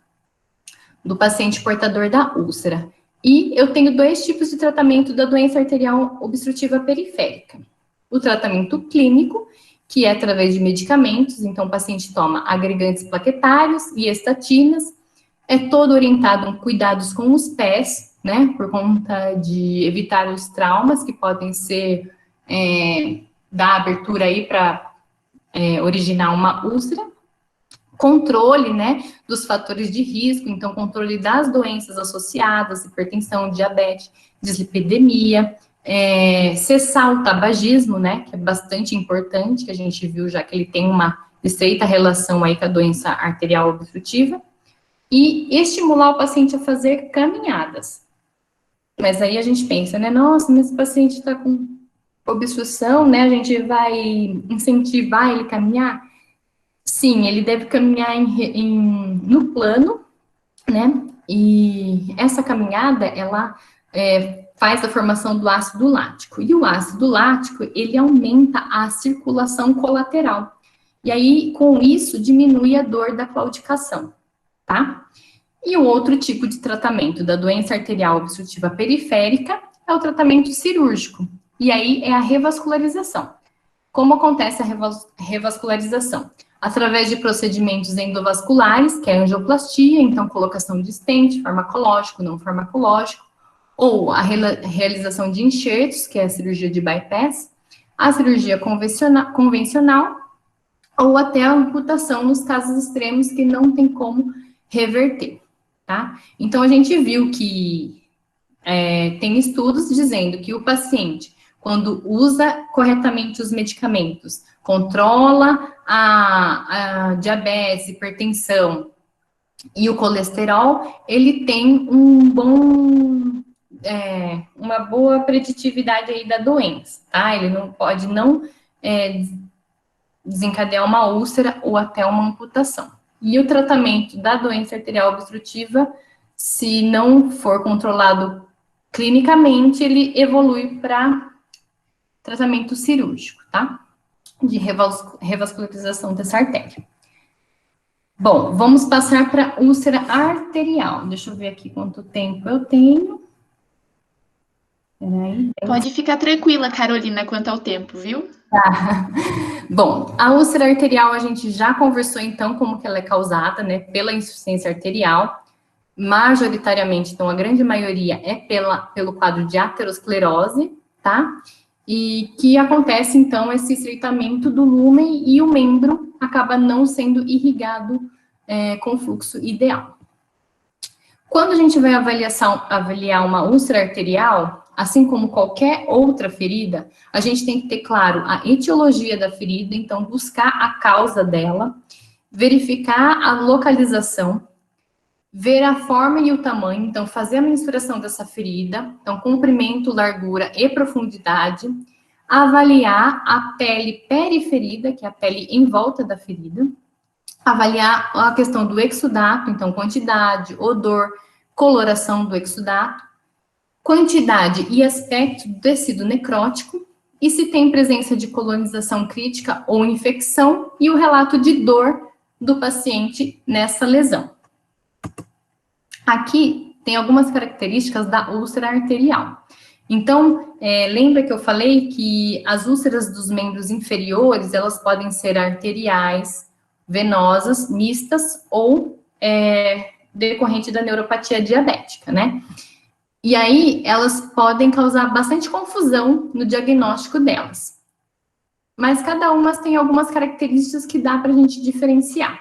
do paciente portador da úlcera. E eu tenho 2 tipos de tratamento da doença arterial obstrutiva periférica. O tratamento clínico, que é através de medicamentos, então o paciente toma agregantes plaquetários e estatinas, é todo orientado em cuidados com os pés, né, por conta de evitar os traumas que podem ser da abertura aí para originar uma úlcera. Controle, né, dos fatores de risco, então controle das doenças associadas, hipertensão, diabetes, dislipidemia, cessar o tabagismo, né, que é bastante importante, que a gente viu já que ele tem uma estreita relação aí com a doença arterial obstrutiva, e estimular o paciente a fazer caminhadas. Mas aí a gente pensa, né, nossa, mas esse paciente está com obstrução, né, a gente vai incentivar ele a caminhar? Sim, ele deve caminhar no plano, né, e essa caminhada, ela faz a formação do ácido lático, e o ácido lático, ele aumenta a circulação colateral, e aí, com isso, diminui a dor da claudicação, tá? E o outro tipo de tratamento da doença arterial obstrutiva periférica é o tratamento cirúrgico, e aí é a revascularização. Como acontece a revascularização? Através de procedimentos endovasculares, que é a angioplastia, então colocação de stent, farmacológico, não farmacológico, ou a realização de enxertos, que é a cirurgia de bypass, a cirurgia convencional, ou até a amputação nos casos extremos que não tem como reverter, tá? Então, a gente viu que tem estudos dizendo que o paciente, quando usa corretamente os medicamentos, controla a diabetes, hipertensão e o colesterol, ele tem uma boa preditividade aí da doença, tá? Ele não pode desencadear uma úlcera ou até uma amputação. E o tratamento da doença arterial obstrutiva, se não for controlado clinicamente, ele evolui para tratamento cirúrgico, tá? De revascularização dessa artéria. Bom, vamos passar para úlcera arterial. Deixa eu ver aqui quanto tempo eu tenho. Peraí. Pode ficar tranquila, Carolina, quanto ao tempo, viu? Tá. Bom, a úlcera arterial a gente já conversou então como que ela é causada, né, pela insuficiência arterial. Majoritariamente, então a grande maioria é pelo quadro de aterosclerose, tá? E que acontece então esse estreitamento do lúmen e o membro acaba não sendo irrigado com fluxo ideal. Quando a gente vai avaliar uma úlcera arterial, assim como qualquer outra ferida, a gente tem que ter claro a etiologia da ferida, então buscar a causa dela, verificar a localização, ver a forma e o tamanho, então fazer a mensuração dessa ferida, então comprimento, largura e profundidade, avaliar a pele periferida, que é a pele em volta da ferida, avaliar a questão do exudato, então quantidade, odor, coloração do exudato, quantidade e aspecto do tecido necrótico, e se tem presença de colonização crítica ou infecção, e o relato de dor do paciente nessa lesão. Aqui tem algumas características da úlcera arterial. Então, lembra que eu falei que as úlceras dos membros inferiores, elas podem ser arteriais, venosas, mistas ou decorrente da neuropatia diabética, né? E aí, elas podem causar bastante confusão no diagnóstico delas. Mas cada uma tem algumas características que dá para a gente diferenciar.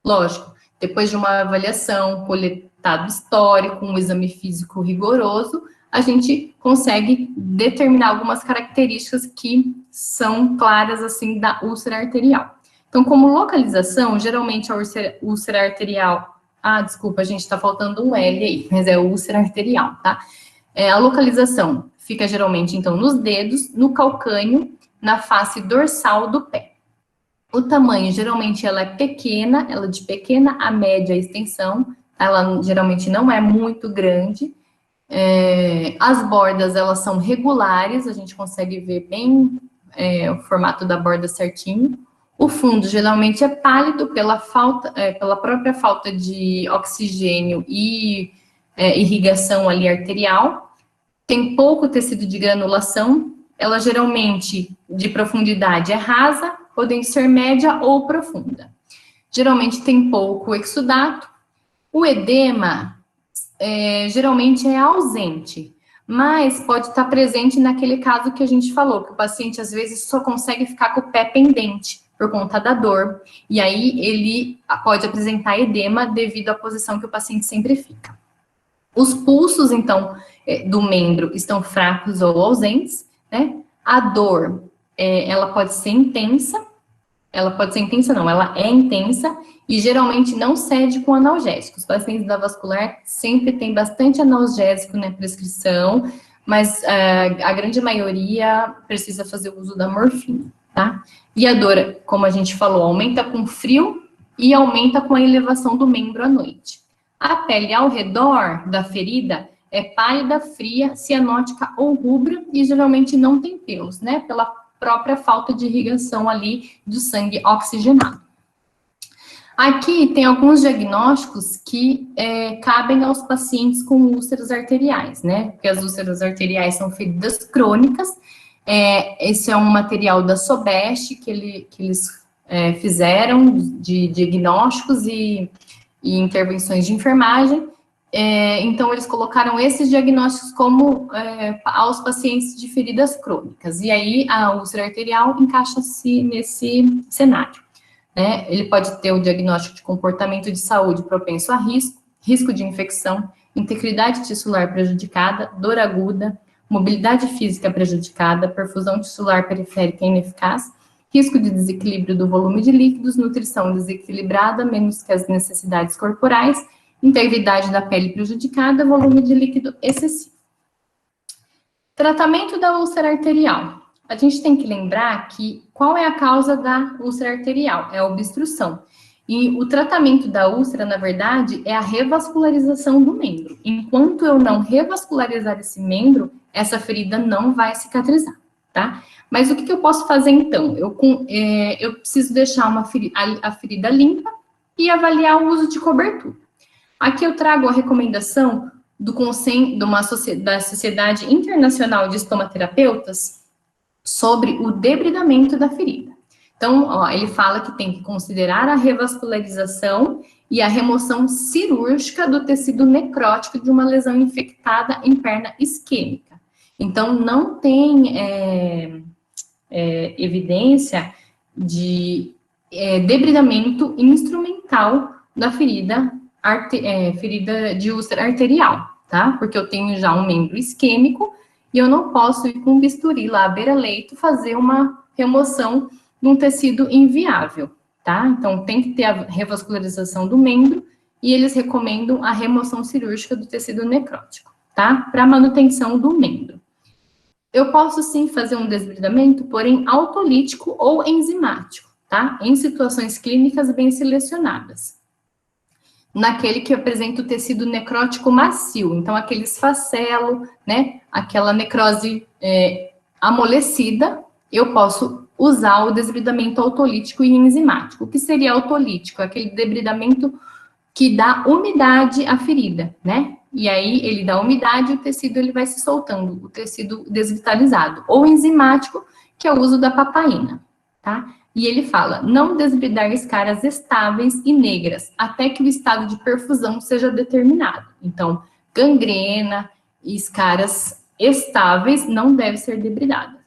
Lógico, depois de uma avaliação, coletado histórico, um exame físico rigoroso, a gente consegue determinar algumas características que são claras, assim, da úlcera arterial. Então, como localização, geralmente a úlcera arterial... Ah, desculpa, a gente está faltando um L aí, mas é úlcera arterial, tá? A localização fica geralmente, então, nos dedos, no calcâneo, na face dorsal do pé. O tamanho, geralmente, ela é pequena, ela é de pequena a média extensão, ela geralmente não é muito grande. As bordas, elas são regulares, a gente consegue ver bem o formato da borda certinho. O fundo, geralmente, é pálido pela própria falta de oxigênio e irrigação ali arterial. Tem pouco tecido de granulação, ela geralmente, de profundidade, é rasa, podem ser média ou profunda. Geralmente tem pouco exudato. O edema, geralmente é ausente, mas pode estar presente naquele caso que a gente falou, que o paciente, às vezes, só consegue ficar com o pé pendente por conta da dor, e aí ele pode apresentar edema devido à posição que o paciente sempre fica. Os pulsos, então, do membro estão fracos ou ausentes, né? A dor, ela pode ser intensa, ela é intensa e geralmente não cede com analgésicos. Os pacientes da vascular sempre tem bastante analgésico na prescrição, mas a grande maioria precisa fazer o uso da morfina, tá? E a dor, como a gente falou, aumenta com frio e aumenta com a elevação do membro à noite. A pele ao redor da ferida é pálida, fria, cianótica ou rubra e geralmente não tem pelos, né? Pela própria falta de irrigação ali do sangue oxigenado. Aqui tem alguns diagnósticos que cabem aos pacientes com úlceras arteriais, né? Porque as úlceras arteriais são feridas crônicas. Esse é um material da Sobest que eles fizeram de diagnósticos e intervenções de enfermagem. Então, eles colocaram esses diagnósticos como aos pacientes de feridas crônicas. E aí, a úlcera arterial encaixa-se nesse cenário, né? Ele pode ter o diagnóstico de comportamento de saúde propenso a risco de infecção, integridade tissular prejudicada, dor aguda, mobilidade física prejudicada, perfusão tissular periférica ineficaz, risco de desequilíbrio do volume de líquidos, nutrição desequilibrada, menos que as necessidades corporais, integridade da pele prejudicada, volume de líquido excessivo. Tratamento da úlcera arterial. A gente tem que lembrar que qual é a causa da úlcera arterial? É a obstrução. E o tratamento da úlcera, na verdade, é a revascularização do membro. Enquanto eu não revascularizar esse membro, essa ferida não vai cicatrizar, tá? Mas o que eu posso fazer, então? Eu preciso deixar a ferida limpa e avaliar o uso de cobertura. Aqui eu trago a recomendação da Sociedade Internacional de Estomaterapeutas sobre o debridamento da ferida. Então, ó, ele fala que tem que considerar a revascularização e a remoção cirúrgica do tecido necrótico de uma lesão infectada em perna isquêmica. Então, não tem evidência de debridamento instrumental da ferida de úlcera arterial, tá? Porque eu tenho já um membro isquêmico e eu não posso ir com um bisturi lá à beira-leito fazer uma remoção de um tecido inviável, tá? Então, tem que ter a revascularização do membro e eles recomendam a remoção cirúrgica do tecido necrótico, tá? Para manutenção do membro. Eu posso sim fazer um desbridamento, porém autolítico ou enzimático, tá? Em situações clínicas bem selecionadas. Naquele que apresenta o tecido necrótico macio, então aquele esfacelo, né? Aquela necrose amolecida, eu posso usar o desbridamento autolítico e enzimático. O que seria autolítico? Aquele debridamento que dá umidade à ferida, né? E aí ele dá umidade e o tecido ele vai se soltando, o tecido desvitalizado. Ou enzimático, que é o uso da papaina, tá? E ele fala, não desbridar escaras estáveis e negras, até que o estado de perfusão seja determinado. Então, gangrena e escaras estáveis não deve ser debridada.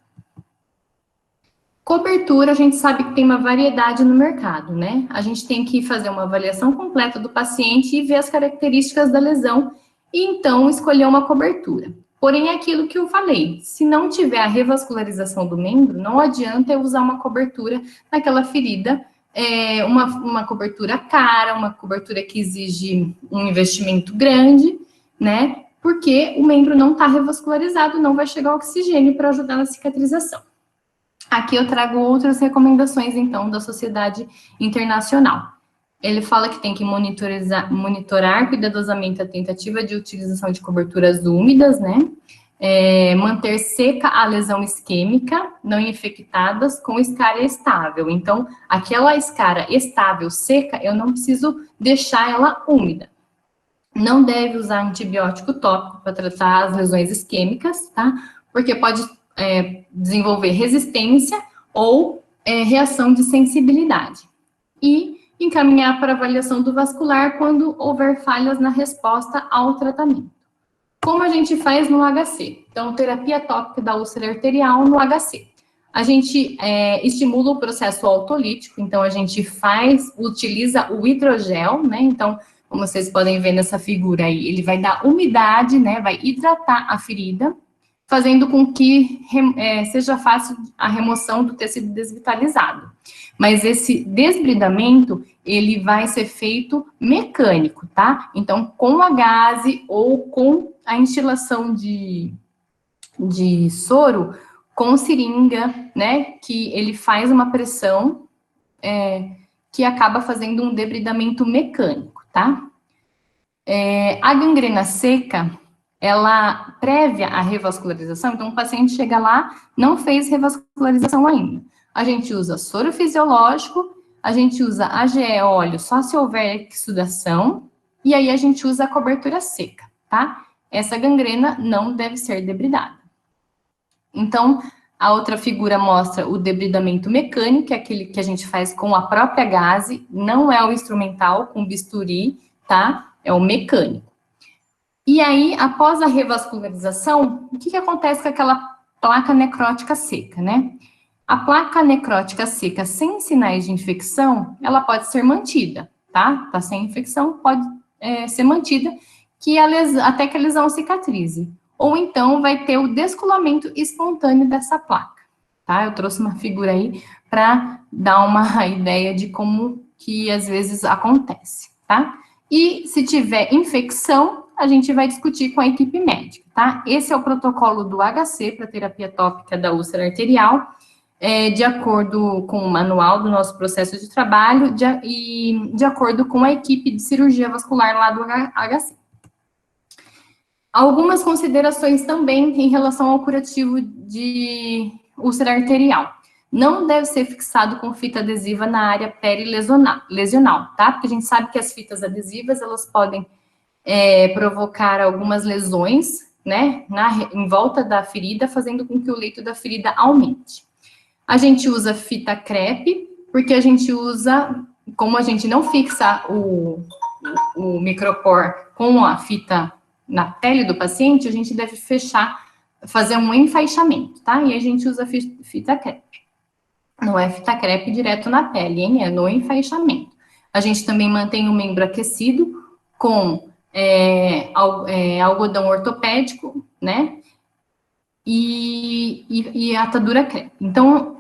Cobertura, a gente sabe que tem uma variedade no mercado, né? A gente tem que fazer uma avaliação completa do paciente e ver as características da lesão e então escolher uma cobertura. Porém, é aquilo que eu falei, se não tiver a revascularização do membro, não adianta eu usar uma cobertura naquela ferida, uma cobertura cara, uma cobertura que exige um investimento grande, né? Porque o membro não está revascularizado, não vai chegar oxigênio para ajudar na cicatrização. Aqui eu trago outras recomendações, então, da Sociedade Internacional. Ele fala que tem que monitorar cuidadosamente a tentativa de utilização de coberturas úmidas, né? Manter seca a lesão isquêmica, não infectadas, com escara estável. Então, aquela escara estável, seca, eu não preciso deixar ela úmida. Não deve usar antibiótico tópico para tratar as lesões isquêmicas, tá? Porque pode desenvolver resistência ou reação de sensibilidade. E encaminhar para avaliação do vascular quando houver falhas na resposta ao tratamento. Como a gente faz no HC? Então, terapia tópica da úlcera arterial no HC. A gente estimula o processo autolítico, então a gente utiliza o hidrogel, né? Então, como vocês podem ver nessa figura aí, ele vai dar umidade, né? Vai hidratar a ferida, fazendo com que seja fácil a remoção do tecido desvitalizado. Mas esse desbridamento, ele vai ser feito mecânico, tá? Então, com a gaze ou com a instilação de soro, com seringa, né? Que ele faz uma pressão que acaba fazendo um debridamento mecânico, tá? A gangrena seca, ela prévia a revascularização, então o paciente chega lá, não fez revascularização ainda. A gente usa soro fisiológico, a gente usa AGE óleo só se houver exudação, e aí a gente usa a cobertura seca, tá? Essa gangrena não deve ser debridada. Então, a outra figura mostra o debridamento mecânico, que é aquele que a gente faz com a própria gaze, não é o instrumental, com bisturi, tá? É o mecânico. E aí, após a revascularização, o que acontece com aquela placa necrótica seca, né? A placa necrótica seca sem sinais de infecção, ela pode ser mantida, tá? Tá sem infecção, pode ser mantida até que a lesão cicatrize. Ou então vai ter o descolamento espontâneo dessa placa, tá? Eu trouxe uma figura aí para dar uma ideia de como que às vezes acontece, tá? E se tiver infecção, a gente vai discutir com a equipe médica, tá? Esse é o protocolo do HC para terapia tópica da úlcera arterial. de acordo com o manual do nosso processo de trabalho e de acordo com a equipe de cirurgia vascular lá do HC. Algumas considerações também em relação ao curativo de úlcera arterial. Não deve ser fixado com fita adesiva na área perilesional, tá? Porque a gente sabe que as fitas adesivas, elas podem provocar algumas lesões, né, em volta da ferida, fazendo com que o leito da ferida aumente. A gente usa fita crepe, porque a gente usa, como a gente não fixa o micropor com a fita na pele do paciente, a gente deve fazer um enfaixamento, tá? E a gente usa fita crepe. Não é fita crepe direto na pele, hein? É no enfaixamento. A gente também mantém o membro aquecido com algodão ortopédico, né? E atadura crepe. Então,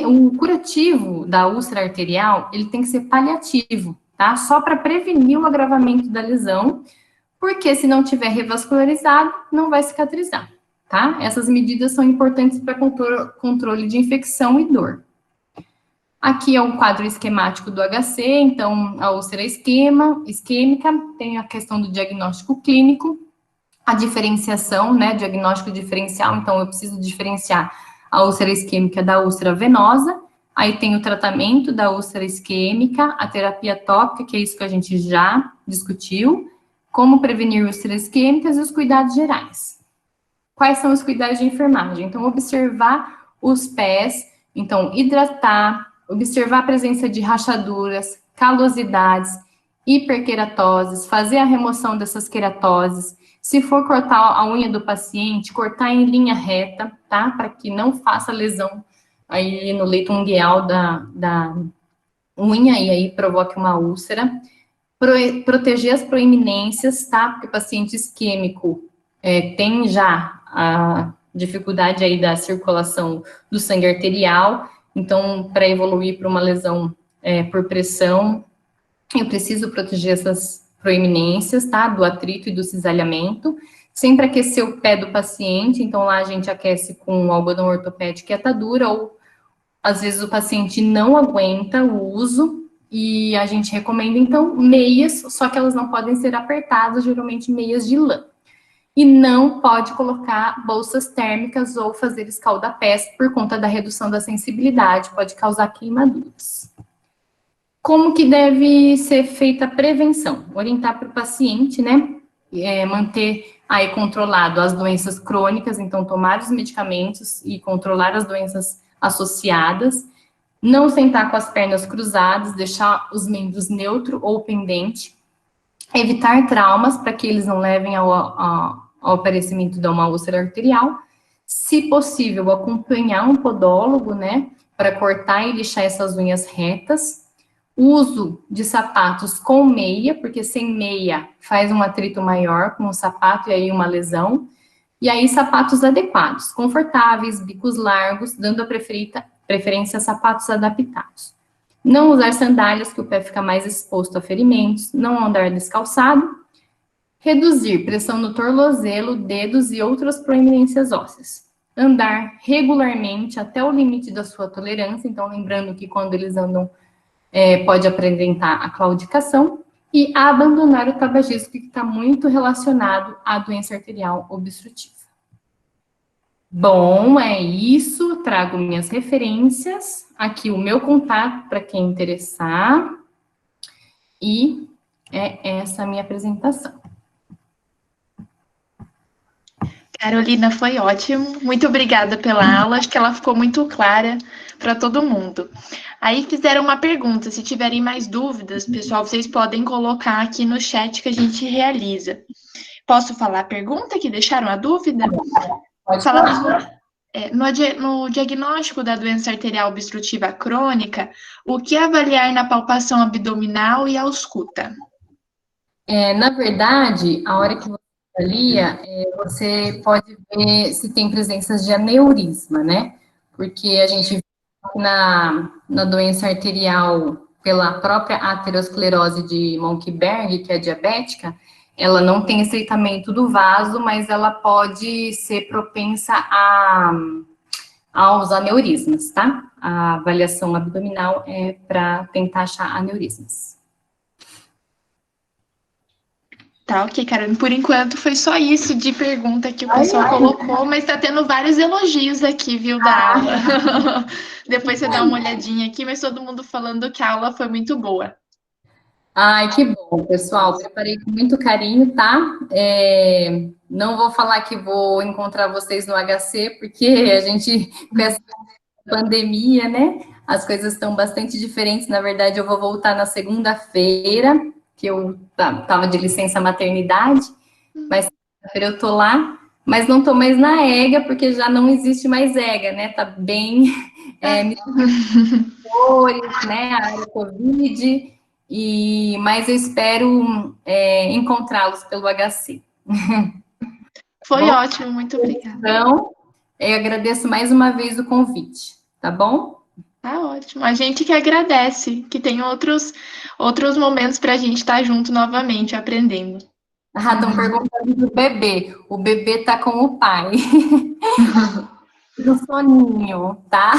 o curativo da úlcera arterial, ele tem que ser paliativo, tá? Só para prevenir o agravamento da lesão, porque se não tiver revascularizado, não vai cicatrizar, tá? Essas medidas são importantes para controle de infecção e dor. Aqui é um quadro esquemático do HC, então a úlcera isquêmica, tem a questão do diagnóstico clínico, a diferenciação, né, diagnóstico diferencial, então eu preciso diferenciar a úlcera isquêmica da úlcera venosa, aí tem o tratamento da úlcera isquêmica, a terapia tópica, que é isso que a gente já discutiu, como prevenir úlceras isquêmicas e os cuidados gerais. Quais são os cuidados de enfermagem? Então, observar os pés, então, hidratar, observar a presença de rachaduras, calosidades, hiperqueratoses, fazer a remoção dessas queratoses. Se for cortar a unha do paciente, cortar em linha reta, tá? Para que não faça lesão aí no leito ungueal da unha e aí provoque uma úlcera. Proteger as proeminências, tá? Porque o paciente isquêmico tem já a dificuldade aí da circulação do sangue arterial, então, para evoluir para uma lesão por pressão, eu preciso proteger essas proeminências, tá? Do atrito e do cisalhamento. Sempre aquecer o pé do paciente, então lá a gente aquece com algodão ortopédico e atadura, ou às vezes o paciente não aguenta o uso, e a gente recomenda, então, meias, só que elas não podem ser apertadas, geralmente meias de lã. E não pode colocar bolsas térmicas ou fazer escaldapés por conta da redução da sensibilidade, pode causar queimaduras. Como que deve ser feita a prevenção? Orientar para o paciente, né? Manter aí controlado as doenças crônicas, então tomar os medicamentos e controlar as doenças associadas. Não sentar com as pernas cruzadas, deixar os membros neutro ou pendente. Evitar traumas para que eles não levem ao aparecimento de uma úlcera arterial. Se possível, acompanhar um podólogo, né? Para cortar e lixar essas unhas retas. Uso de sapatos com meia, porque sem meia faz um atrito maior com o sapato e aí uma lesão. E aí, sapatos adequados, confortáveis, bicos largos, dando a preferência a sapatos adaptados. Não usar sandálias, que o pé fica mais exposto a ferimentos. Não andar descalçado. Reduzir pressão no tornozelo, dedos e outras proeminências ósseas. Andar regularmente até o limite da sua tolerância. Então, lembrando que quando eles andam, pode apresentar a claudicação. E abandonar o tabagismo, que está muito relacionado à doença arterial obstrutiva. Bom, é isso. Trago minhas referências. Aqui o meu contato para quem interessar. E é essa a minha apresentação. Carolina, foi ótimo. Muito obrigada pela aula. Acho que ela ficou muito clara para todo mundo. Aí fizeram uma pergunta. Se tiverem mais dúvidas, pessoal, vocês podem colocar aqui no chat que a gente realiza. Posso falar a pergunta que deixaram a dúvida? Pode falar. No diagnóstico da doença arterial obstrutiva crônica, o que avaliar na palpação abdominal e ausculta? Na verdade, a hora que você avalia, você pode ver se tem presenças de aneurisma, né? Porque a gente vê na doença arterial pela própria aterosclerose de Monckeberg, que é diabética, ela não tem estreitamento do vaso, mas ela pode ser propensa aos aneurismas, tá? A avaliação abdominal é para tentar achar aneurismas. Tá, ok, Carolina. Por enquanto foi só isso de pergunta que o pessoal colocou, mas tá tendo vários elogios aqui, viu, da aula. Depois você dá uma olhadinha aqui, mas todo mundo falando que a aula foi muito boa. Ai, que bom, pessoal. Preparei com muito carinho, tá? Não vou falar que vou encontrar vocês no HC, porque a gente, com essa pandemia, né? As coisas estão bastante diferentes. Na verdade, eu vou voltar na segunda-feira, que eu tava de licença maternidade, mas segunda-feira eu tô lá, mas não tô mais na EGA, porque já não existe mais EGA, né? Tá bem, né? A área Covid, mas eu espero encontrá-los pelo HC. Foi Bom, ótimo, muito obrigada. então, eu agradeço mais uma vez o convite, tá bom? Tá ótimo. A gente que agradece, que tem outros momentos para a gente estar junto novamente, aprendendo. Ah, estão perguntando do bebê. O bebê tá com o pai. No soninho, tá?